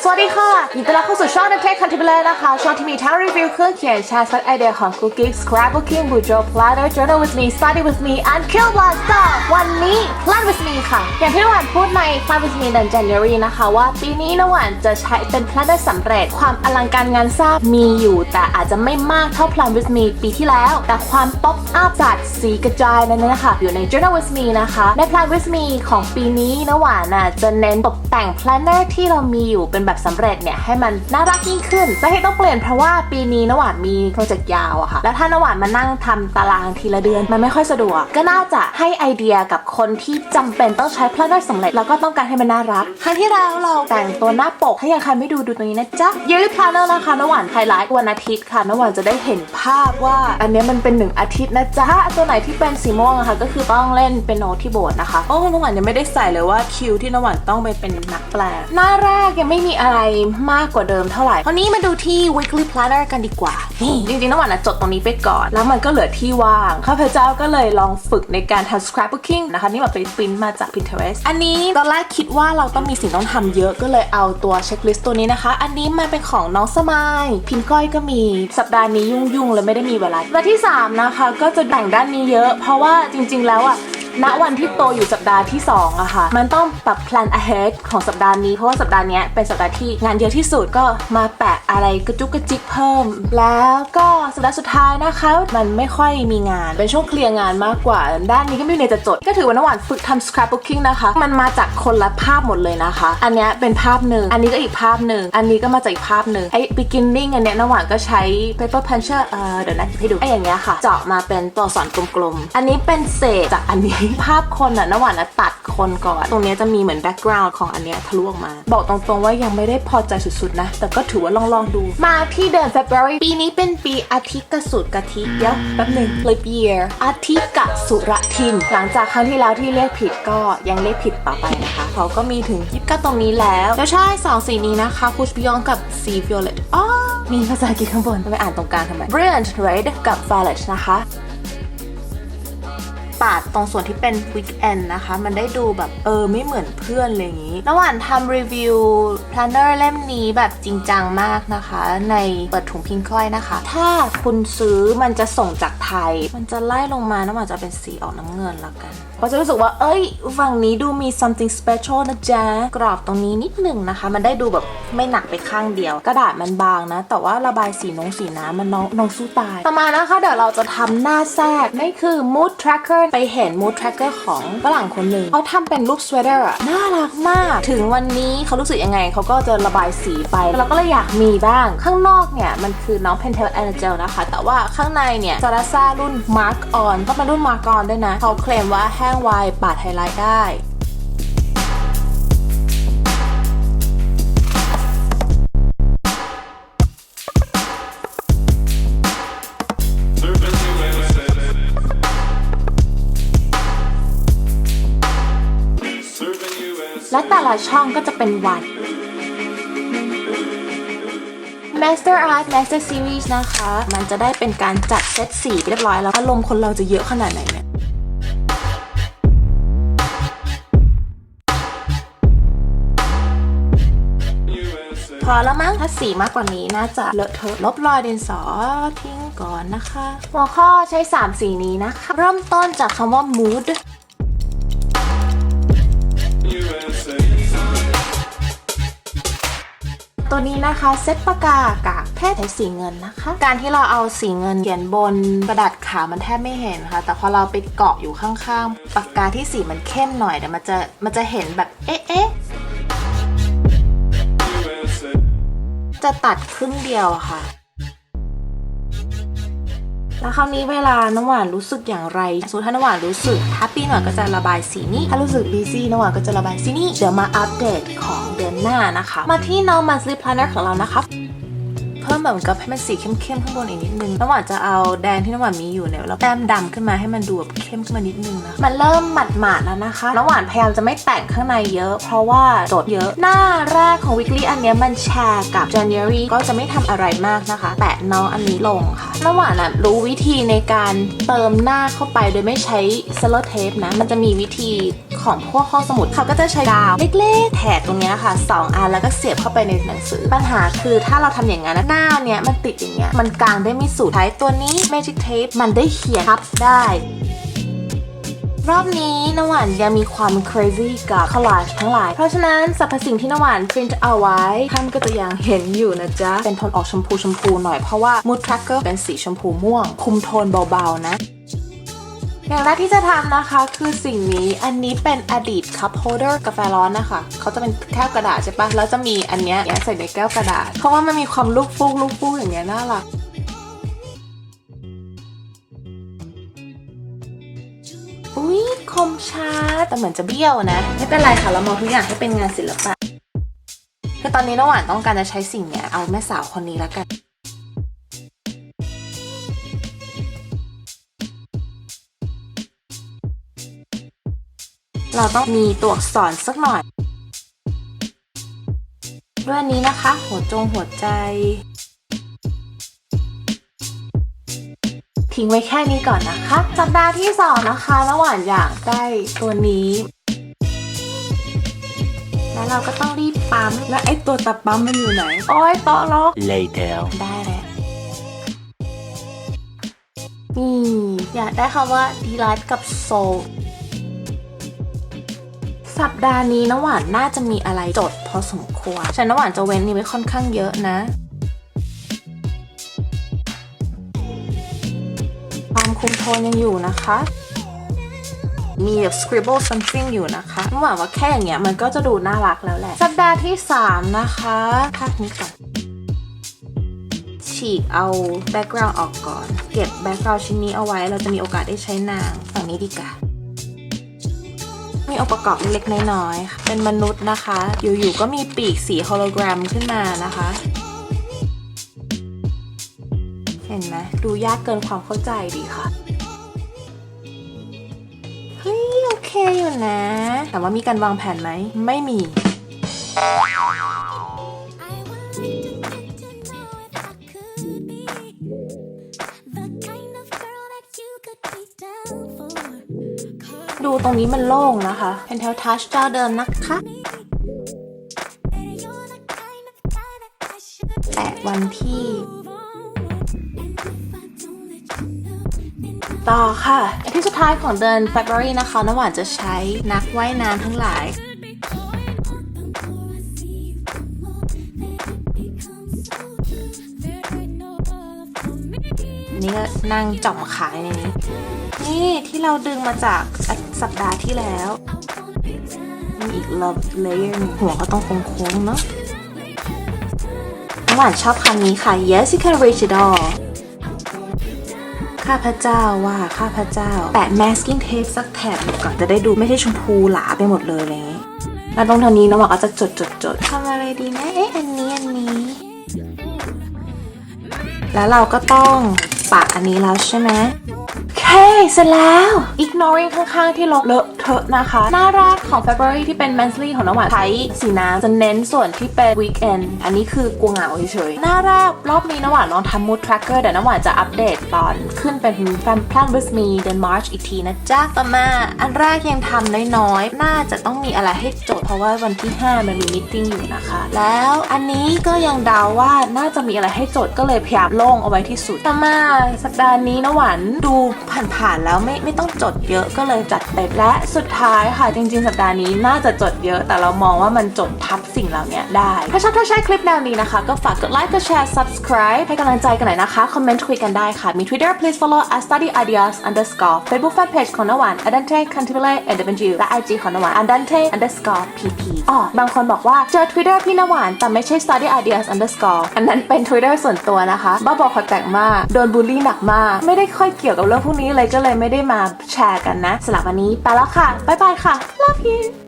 วัสดีค่ะยินดีต้อนรับเข้าสู่ช่อง The Tech Contributor นะคะช่องที่มีทั้งรีวิวเครื่องเขียนแชร์ซัดไอเดียของ Cooking Scrapbooking Bujo Planner Journal with me Study with me and Kill Blaster วันนี้ Plan with me ค่ะอย่างที่นวันพูดใน Plan with me เดือน January นะคะว่าปีนี้นวันจะใช้เป็น Planner สำเร็จความอลังการงานสร้างมีอยู่แต่อาจจะไม่มากเท่า Plan with me ปีที่แล้วแต่ความ pop up จัดสีกระจายนั้นนะคะอยู่ใน Journal with me นะคะใน Plan with me ของปีนี้นวันจะเน้นตกแต่ง Planner ที่เรามีอยู่เป็นแบบสำเร็จเนี่ยให้มันน่ารักยิ่งขึ้นแต่ที่ต้องเปลี่ยนเพราะว่าปีนี้นหวานมีโปรเจกต์ยาวอะค่ะแล้วถ้านหวานมานั่งทำตารางทีละเดือนมันไม่ค่อยสะดวกก็น่าจะให้ไอเดียกับคนที่จำเป็นต้องใช้ planner สำเร็จแล้วก็ต้องการให้มันน่ารักครั้งที่แล้วเราแต่งตัวหน้าปกถ้ายังใครไม่ดูตรงนี้นะจ๊ะ Yearly Planner นะคะนหวานไฮไลท์วันอาทิตย์ค่ะนหวานจะได้เห็นภาพว่าอันนี้มันเป็น1อาทิตย์นะจ๊ะตัวไหนที่เป็นสีม่วงอะค่ะก็คือต้องเล่นเป็นโน้ตที่โบสถ์นะคะโอ้นหวานยังไม่ได้ใส่เลยว่าคิวที่นหวานต้องไปเป็นนักแปลหน้าแรกยังไม่มีอะไรมากกว่าเดิมเท่าไหร่คราวนี้มาดูที่ weekly planner กันดีกว่านี่จริงๆน้ำหวานจดตรงนี้ไปก่อนแล้วมันก็เหลือที่ว่างข้าพเจ้าก็เลยลองฝึกในการทำ scrapbooking นะคะนี่แบบไปปริ้นมาจาก Pinterest อันนี้ตอนแรกคิดว่าเราต้องมีสิ่งต้องทำเยอะก็เลยเอาตัวเช็คลิสต์ตัวนี้นะคะอันนี้มันเป็นของน้องสมายพิมพ์ก้อยก็มีสัปดาห์นี้ยุ่งๆเลยไม่ได้มีเวลาวันที่3นะคะก็จะแบ่งด้านนี้เยอะเพราะว่าจริงๆแล้วณวันที่โตอยู่สัปดาห์ที่2อะค่ะมันต้องปรับ plan ahead ของสัปดาห์นี้เพราะว่าสัปดาห์นี้เป็นสัปดาห์ที่งานเยอะที่สุดก็มาแปะอะไรกระจุกกระจิกเพิ่มแล้วก็สัปดาห์สุดท้ายนะคะมันไม่ค่อยมีงานเป็นช่วงเคลียร์งานมากกว่าด้านนี้ก็ไม่มีในจะจดก็ถือว่าน้ำหวานฝึกทำ scrapbooking นะคะมันมาจากคนละภาพหมดเลยนะคะอันนี้เป็นภาพหนึ่งอันนี้ก็อีกภาพหนึ่งอันนี้ก็มาจากอีกภาพหนึ่งไอ้ beginning อันเนี้ยน้ำหวานก็ใช้ paper puncher เดี๋ยวนะให้ดูไอ้อย่างเงี้ยค่ะเจาะมาเป็นตัวอักษรกลมๆอันนี้เป็นเศษจากอันนี้ภาพคนน้ำหวานตัดคนก่อนตรงนี้จะมีเหมือนแบ็กกราวด์ของอันเนี้ยทะลุออกมาบอกตรงๆว่ายังไม่ได้พอใจสุดๆนะแต่ก็ถือว่าลองดูมาที่เดือน February ปีนี้เป็นปีอาทิตย์กสุกะทิเดี๋ยวแป๊บนึง leap year อาทิตย์กสุรทินหลังจากครั้งที่แล้วที่เรียกผิดก็ยังเรียกผิดต่อไปนะคะเขาก็มีถึง29ตรงนี้แล้วใช่2สีนี้นะคะ Push Beyond กับ Sea Violet มีภาษาอังกฤษข้างบนไปอ่านตรงกลางทำไม Brilliant Red กับ Violet นะคะปาดตรงส่วนที่เป็น weekend นะคะมันได้ดูแบบไม่เหมือนเพื่อนเลยอย่างนี้ระหว่างทำรีวิว planner เล่มนี้แบบจริงจังมากนะคะในเปิดถุงพิงค่อยนะคะถ้าคุณซื้อมันจะส่งจากไทยมันจะไล่ลงมาแล้วมันจะเป็นสีออกน้ำเงินแล้วกันก็จะรู้สึกว่าฝั่งนี้ดูมี something special นะจ๊ะกรอบตรงนี้นิดหนึ่งนะคะมันได้ดูแบบไม่หนักไปข้างเดียวกระดาษมันบางนะแต่ว่าระบายสีน้ำมันน้องสู้ตายต่อมานะคะเดี๋ยวเราจะทำหน้าแทรกนี่คือ mood tracker ไปเห็น mood tracker ของฝรั่งคนหนึ่งเขาทำเป็นรูปสเวตเตอร์น่ารักมากถึงวันนี้เขารู้สึกยังไงเขาก็จะระบายสีไปเราก็เลยอยากมีบ้างข้างนอกเนี่ยมันคือน้อง Pentel Angel นะคะแต่ว่าข้างในเนี่ย Sarasa รุ่น Mark On ต้องเป็นรุ่น Mark On ด้วยนะเขาเคลมว่าแห้งไวปาดไฮไลท์ได้และแต่ละช่องก็จะเป็นวัน Master Art Master Series นะคะมันจะได้เป็นการจัดเซตสีเรียบร้อยแล้วอารมณ์คนเราจะเยอะขนาดไหนเนี่ยพอแล้วมั้งถ้าสีมากกว่านี้น่าจะเลอะเทอะลบรอยดินสอทิ้งก่อนนะคะหัวข้อใช้3สีนี้นะคะเริ่มต้นจากคำว่า moodตัวนี้นะคะเซตปากกากากเพชรใช้สีเงินนะคะการที่เราเอาสีเงินเขียนบนกระดาษขาวมันแทบไม่เห็นค่ะแต่พอเราไปเกาะอยู่ข้างๆปากกาที่สีมันเข้มหน่อยเดี๋ยวมันจะเห็นแบบเอ๊ะจะตัดครึ่งเดียวค่ะแล้วคราวนี้เวลาน้ำหวานรู้สึกอย่างไรสมมติถ้าน้ำหวานรู้สึกแฮปปี้หน่อยก็จะระบายสีนี้ถ้ารู้สึกบีซี่น้ำหวานก็จะระบายสีนี้เดี๋ยวมาอัปเดตของเดือนหน้านะคะมาที่น้อง monthly planner ของเรานะคะเพิ่มแบบกับให้มันสีเข้มๆข้างบนอีกนิดนึงน้ำหวานจะเอาแดงที่น้ำหวานมีอยู่เนี่ยแล้วแต้มดำขึ้นมาให้มันดูแบบเข้มขึ้นมานิดนึงนะมันเริ่มหมาดๆแล้วนะคะน้ำหวานพยายามจะไม่แต่งข้างในเยอะเพราะว่าจดเยอะหน้าแรกของ weekly อันนี้มันแชร์กับ January ก็จะไม่ทำอะไรมากนะคะแปะน้องอันนี้ลงค่ะน้ำหวานรู้วิธีในการเติมหน้าเข้าไปโดยไม่ใช้ cello tape นะมันจะมีวิธีข ของพวกห้องสมุดเขาก็จะใช้กาวเล็กๆแถกตรงนี้ค่ะ2 อันแล้วก็เสียบเข้าไปในหนังสือปัญหาคือถ้าเราทำอย่างนั้นหน้าเนี้ยมันติดอย่างเงี้ยมันกางได้ไม่สุดใช้ตัวนี้ Magic Tape มันได้เขียนทับได้รอบนี้น้ำหวานยังมีความ crazy กับ collage ทั้งหลายเพราะฉะนั้นสรรพสิ่งที่น้ำหวาน print เอาไว้ท่านก็จะยังเห็นอยู่นะจ๊ะเป็นโทนออกชมพูหน่อยเพราะว่า mood tracker เป็นสีชมพูม่วงคุมโทนเบาๆนะอย่างแรกที่จะทำนะคะคือสิ่งนี้อันนี้เป็นอดีต cup holder กาแฟร้อนนะคะเขาจะเป็นแก้วกระดาษใช่ปะแล้วจะมีอันเนี้ยใส่ในแก้วกระดาษเพราะว่ามันมีความลูกฟูกอย่างเงี้ยน่ารักอุ๊ยคมชัดแต่เหมือนจะเบี้ยวนะไม่เป็นไรค่ะเรามองทุกอย่างให้เป็นงานศิลปะคือตอนนี้น้ำหวานต้องการจะใช้สิ่งเนี้ยเอาแม่สาวคนนี้แล้วกันเราต้องมีตัวอักษรสักหน่อยด้วยอันนี้นะคะหัวใจทิ้งไว้แค่นี้ก่อนนะคะสัปดาห์ที่2นะคะน้ำหวานอยากได้ตัวนี้แล้วเราก็ต้องรีบปั๊มแล้วไอ้ตัวตัดปั๊มมันอยู่ไหนโอ้ยต่อล็อก Later ได้แล้วนี่อยากได้คำว่า delight กับ soulสัปดาห์นี้น้ำหวานน่าจะมีอะไรจดพอสมควรฉันน้ำหวานจะเว้นนี้ไว้ค่อนข้างเยอะนะความคุมโทนยังอยู่นะคะมีแบบ scribble something อยู่นะคะน้ำหวานว่าแค่อย่างเงี้ยมันก็จะดูน่ารักแล้วแหละสัปดาห์ที่3นะคะภาพนี้ก่อนฉีกเอา background ออกก่อนเก็บ background ชิ้นนี้เอาไว้เราจะมีโอกาสได้ใช้นางฝั่งนี้ดีกว่ามีองค์ประกอบเล็กๆน้อยๆค่ะเป็นมนุษย์นะคะอยู่ๆก็มีปีกสีโฮโลแกรมขึ้นมานะคะเห็นไหมดูยากเกินความเข้าใจดีค่ะเฮ้ยโอเคอยู่นะแต่ว่ามีการวางแผนไหมไม่มีดูตรงนี้มันโล่งนะคะเป็นแถวทัชเจ้าเดิมนะคะแตะวันที่ต่อค่ะอันที่สุดท้ายของเดือน February นะคะน้ำหวานจะใช้นักว่ายน้ำทั้งหลายนี่ก็นั่งจ่อมขาในนี้นี่ที่เราดึงมาจากสัปดาห์ที่แล้วมีอีก love layer หนึ่งหัวก็ต้องโค้งๆเนาะน้ำหวานชอบคำนี้ค่ะ yes you can reach it all ข้าพเจ้าว่าข้าพเจ้าแปะ masking tape สักแถบก่อนจะได้ดูไม่ใช่ชมพูหลาไปหมดเลยอะไรอย่างงี้แล้วตรงนี้น้ำหวานก็จะจดทำอะไรดีนะอันนี้แล้วเราก็ต้องปะอันนี้แล้วใช่ไหมโอเคเสร็จแล้ว ignoring ข้างๆที่ลบเลอะเทอะนะคะหน้าแรกของ February ที่เป็น monthly ของน้ำหวานใช้สีน้ำจะเน้นส่วนที่เป็น weekend อันนี้คือกลัวเหงาเฉยๆหน้าแรกรอบนี้น้ำหวานลองทำ mood tracker เดี๋ยวน้ำหวานจะอัปเดตตอนขึ้นเป็น plan with me เดือน March อีกทีนะจ๊ะต่อมาอันแรกยังทำน้อยๆน่าจะต้องมีอะไรให้จดเพราะว่าวันที่5มันมี meeting อยู่นะคะแล้วอันนี้ก็ยังเดาว่าน่าจะมีอะไรให้จดก็เลยพยายามโล่งเอาไว้ที่สุดต่อมาสัปดาห์นี้น้ำหวานดูผ่านๆแล้วไม่ต้องจดเยอะก็เลยจัดเต็มและสุดท้ายค่ะจริงๆสัปดาห์นี้น่าจะจดเยอะแต่เรามองว่ามันจดทับสิ่งเหล่านี้ได้ถ้าชอบใช้คลิปแนวนี้นะคะก็ฝากกดไลค์กดแชร์ subscribe ให้กำลังใจกันหน่อยนะคะคอมเมนต์คุยกันได้ค่ะมี Twitter please follow @studyideas_ Facebook fan page ของน้ำหวาน Andante Cantabile AW และ IG ของน้ำหวาน Andante _ PP บางคนบอกว่าเจอ Twitter พี่น้ำหวานแต่ไม่ใช่ studyideas_ อันนั้นเป็น Twitter ส่วนตัวนะคะบ้าบอคอแตกมากโดนบูลลี่หนักมากไม่ได้ค่อยเกี่ยวกับเรื่องพวกนี้เลยก็เลยไม่ได้มาแชร์กันนะสำหรับวันนี้ไปแล้วค่ะบ๊ายบายค่ะ love you